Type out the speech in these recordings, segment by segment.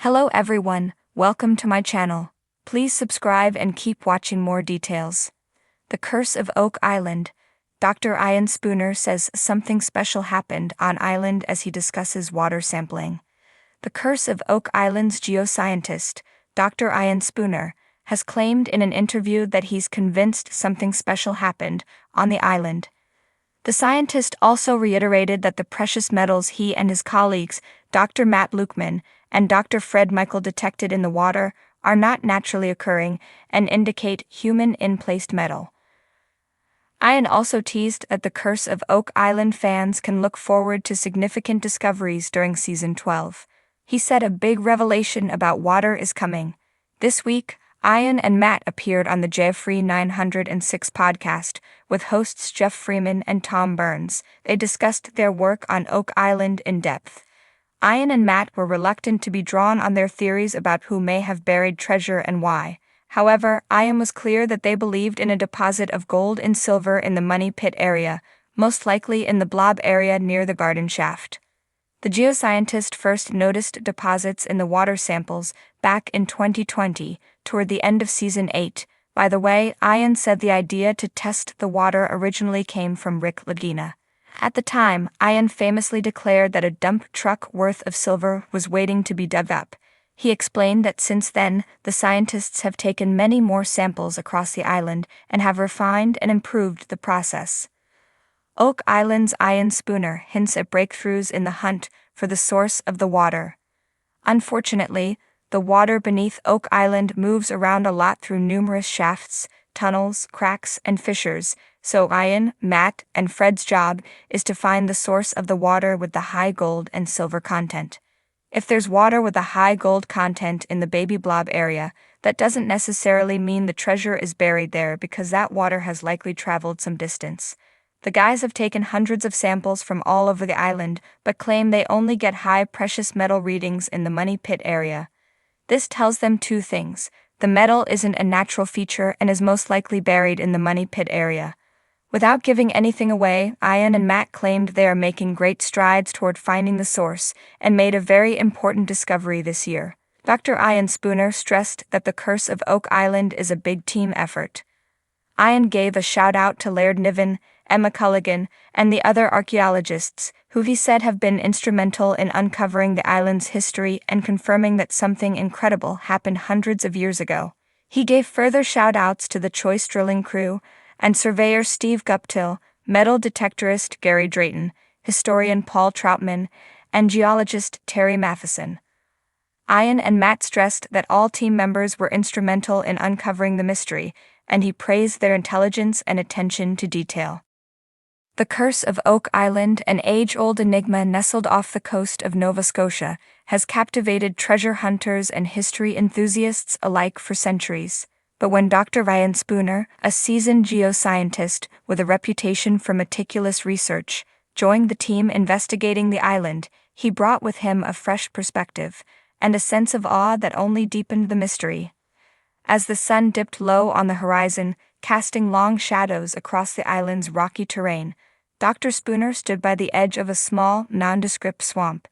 Hello everyone, welcome to my channel. Please subscribe and keep watching more details. The Curse of Oak Island. Dr. Ian Spooner says something special happened on island as he discusses water sampling. The Curse of Oak Island's geoscientist, Dr. Ian Spooner, has claimed in an interview that he's convinced something special happened on the island. The scientist also reiterated that the precious metals he and his colleagues, Dr. Matt Lukeman and Dr. Fred Michael, detected in the water are not naturally occurring and indicate human in-placed metal. Ian also teased that the Curse of Oak Island fans can look forward to significant discoveries during Season 12. He said a big revelation about water is coming. This week, Ian and Matt appeared on the Jeffrey 906 podcast with hosts Jeff Freeman and Tom Burns. They discussed their work on Oak Island in depth. Ian and Matt were reluctant to be drawn on their theories about who may have buried treasure and why. However, Ian was clear that they believed in a deposit of gold and silver in the Money Pit area, most likely in the blob area near the garden shaft. The geoscientist first noticed deposits in the water samples back in 2020, toward the end of Season 8. By the way, Ian said the idea to test the water originally came from Rick Lagina. At the time, Ian famously declared that a dump truck worth of silver was waiting to be dug up. He explained that since then, the scientists have taken many more samples across the island and have refined and improved the process. Oak Island's Ian Spooner hints at breakthroughs in the hunt for the source of the water. Unfortunately, the water beneath Oak Island moves around a lot through numerous shafts, tunnels, cracks, and fissures, so Ian, Matt, and Fred's job is to find the source of the water with the high gold and silver content. If there's water with a high gold content in the Baby Blob area, that doesn't necessarily mean the treasure is buried there, because that water has likely traveled some distance. The guys have taken hundreds of samples from all over the island, but claim they only get high precious metal readings in the Money Pit area. This tells them two things. The metal isn't a natural feature and is most likely buried in the Money Pit area. Without giving anything away, Ian and Matt claimed they are making great strides toward finding the source and made a very important discovery this year. Dr. Ian Spooner stressed that the Curse of Oak Island is a big team effort. Ian gave a shout-out to Laird Niven, Emma Culligan, and the other archaeologists, who he said have been instrumental in uncovering the island's history and confirming that something incredible happened hundreds of years ago. He gave further shout-outs to the Choice Drilling crew and surveyor Steve Guptill, metal detectorist Gary Drayton, historian Paul Troutman, and geologist Terry Matheson. Ian and Matt stressed that all team members were instrumental in uncovering the mystery, and he praised their intelligence and attention to detail. The Curse of Oak Island, an age-old enigma nestled off the coast of Nova Scotia, has captivated treasure hunters and history enthusiasts alike for centuries. But when Dr. Ian Spooner, a seasoned geoscientist with a reputation for meticulous research, joined the team investigating the island, he brought with him a fresh perspective and a sense of awe that only deepened the mystery. As the sun dipped low on the horizon, casting long shadows across the island's rocky terrain, Dr. Spooner stood by the edge of a small, nondescript swamp.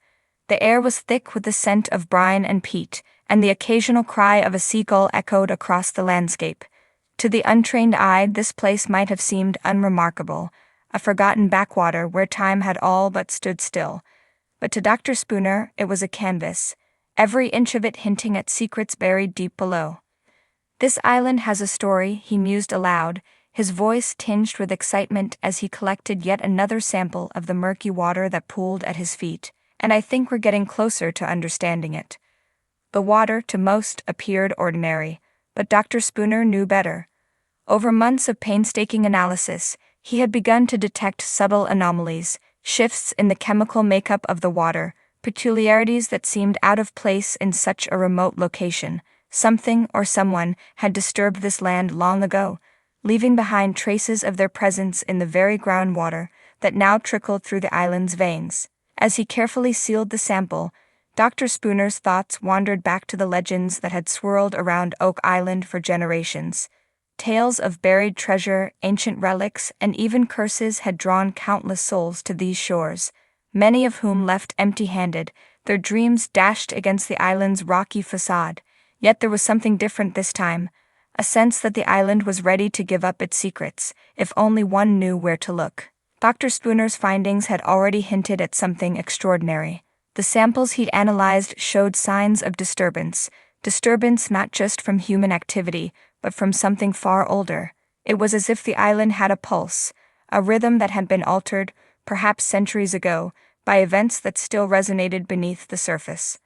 The air was thick with the scent of brine and peat, and the occasional cry of a seagull echoed across the landscape. To the untrained eye, this place might have seemed unremarkable, a forgotten backwater where time had all but stood still. But to Dr. Spooner, it was a canvas, every inch of it hinting at secrets buried deep below. This island has a story, he mused aloud, his voice tinged with excitement as he collected yet another sample of the murky water that pooled at his feet, and I think we're getting closer to understanding it. The water, to most, appeared ordinary, but Dr. Spooner knew better. Over months of painstaking analysis, he had begun to detect subtle anomalies, shifts in the chemical makeup of the water, peculiarities that seemed out of place in such a remote location. Something or someone had disturbed this land long ago, leaving behind traces of their presence in the very groundwater that now trickled through the island's veins. As he carefully sealed the sample, Dr. Spooner's thoughts wandered back to the legends that had swirled around Oak Island for generations. Tales of buried treasure, ancient relics, and even curses had drawn countless souls to these shores, many of whom left empty-handed, Their dreams dashed against the island's rocky facade, yet there was something different this time, a sense that the island was ready to give up its secrets, if only one knew where to look. Dr. Spooner's findings had already hinted at something extraordinary. The samples he'd analyzed showed signs of disturbance not just from human activity, but from something far older. It was as if the island had a pulse, a rhythm that had been altered, perhaps centuries ago, by events that still resonated beneath the surface.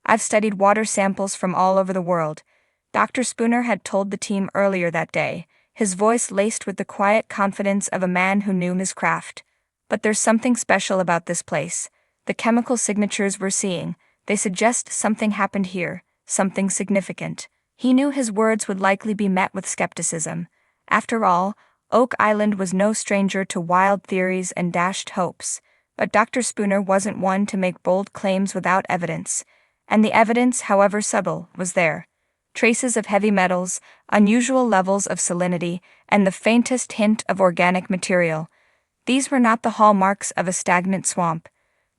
"I've studied water samples from all over the world," Dr. Spooner had told the team earlier that day, his voice laced with the quiet confidence of a man who knew his craft. "But there's something special about this place. The chemical signatures we're seeing, they suggest something happened here, something significant." He knew his words would likely be met with skepticism. After all, Oak Island was no stranger to wild theories and dashed hopes, but Dr. Spooner wasn't one to make bold claims without evidence, and the evidence, however subtle, was there. Traces of heavy metals, unusual levels of salinity, and the faintest hint of organic material. These were not the hallmarks of a stagnant swamp.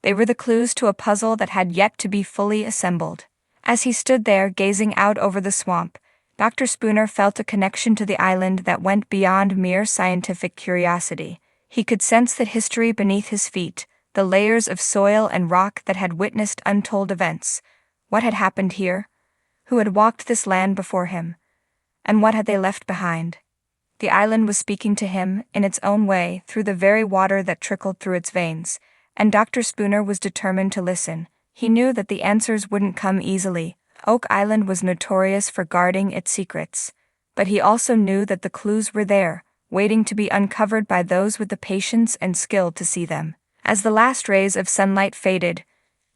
They were the clues to a puzzle that had yet to be fully assembled. As he stood there gazing out over the swamp, Dr. Spooner felt a connection to the island that went beyond mere scientific curiosity. He could sense the history beneath his feet, the layers of soil and rock that had witnessed untold events. What had happened here? Who had walked this land before him? And what had they left behind? The island was speaking to him, in its own way, through the very water that trickled through its veins, and Dr. Spooner was determined to listen. He knew that the answers wouldn't come easily. Oak Island was notorious for guarding its secrets, but he also knew that the clues were there, waiting to be uncovered by those with the patience and skill to see them. As the last rays of sunlight faded,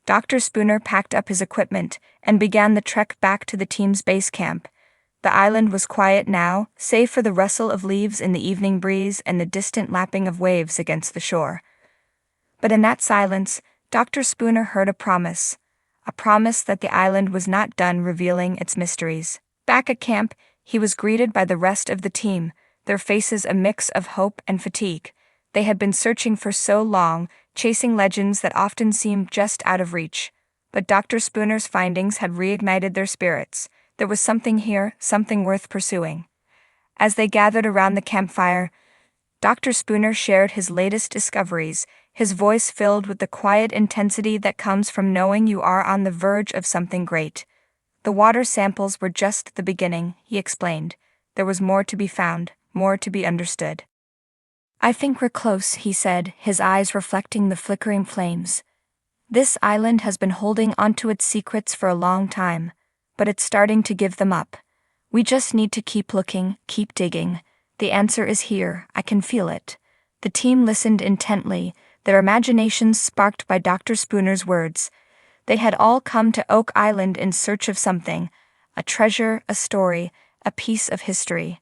Dr. Spooner packed up his equipment and began the trek back to the team's base camp. The island was quiet now, save for the rustle of leaves in the evening breeze and the distant lapping of waves against the shore. But in that silence, Dr. Spooner heard a promise that the island was not done revealing its mysteries. Back at camp, he was greeted by the rest of the team, their faces a mix of hope and fatigue. They had been searching for so long, chasing legends that often seemed just out of reach. But Dr. Spooner's findings had reignited their spirits. There was something here, something worth pursuing. As they gathered around the campfire, Dr. Spooner shared his latest discoveries, his voice filled with the quiet intensity that comes from knowing you are on the verge of something great. The water samples were just the beginning, he explained. There was more to be found, more to be understood. "I think we're close," he said, his eyes reflecting the flickering flames. "This island has been holding onto its secrets for a long time, but it's starting to give them up. We just need to keep looking, keep digging. The answer is here, I can feel it." The team listened intently, their imaginations sparked by Dr. Spooner's words. They had all come to Oak Island in search of something, a treasure, a story, a piece of history.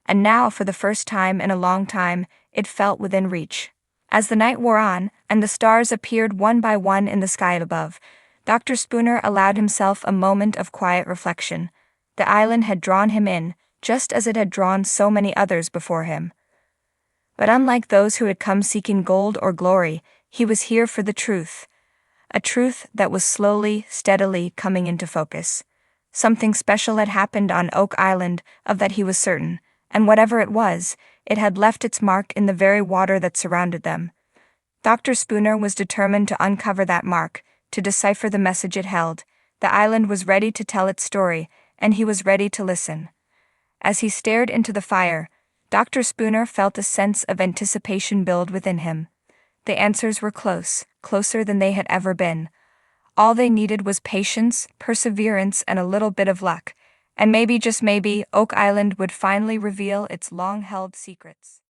And now, for the first time in a long time, it felt within reach. As the night wore on, and the stars appeared one by one in the sky above, Dr. Spooner allowed himself a moment of quiet reflection. The island had drawn him in, just as it had drawn so many others before him. But unlike those who had come seeking gold or glory, he was here for the truth. A truth that was slowly, steadily coming into focus. Something special had happened on Oak Island, of that he was certain, and whatever it was, it had left its mark in the very water that surrounded them. Dr. Spooner was determined to uncover that mark, to decipher the message it held. The island was ready to tell its story, and he was ready to listen. As he stared into the fire, Dr. Spooner felt a sense of anticipation build within him. The answers were close, closer than they had ever been. All they needed was patience, perseverance, and a little bit of luck, and maybe, just maybe, Oak Island would finally reveal its long-held secrets.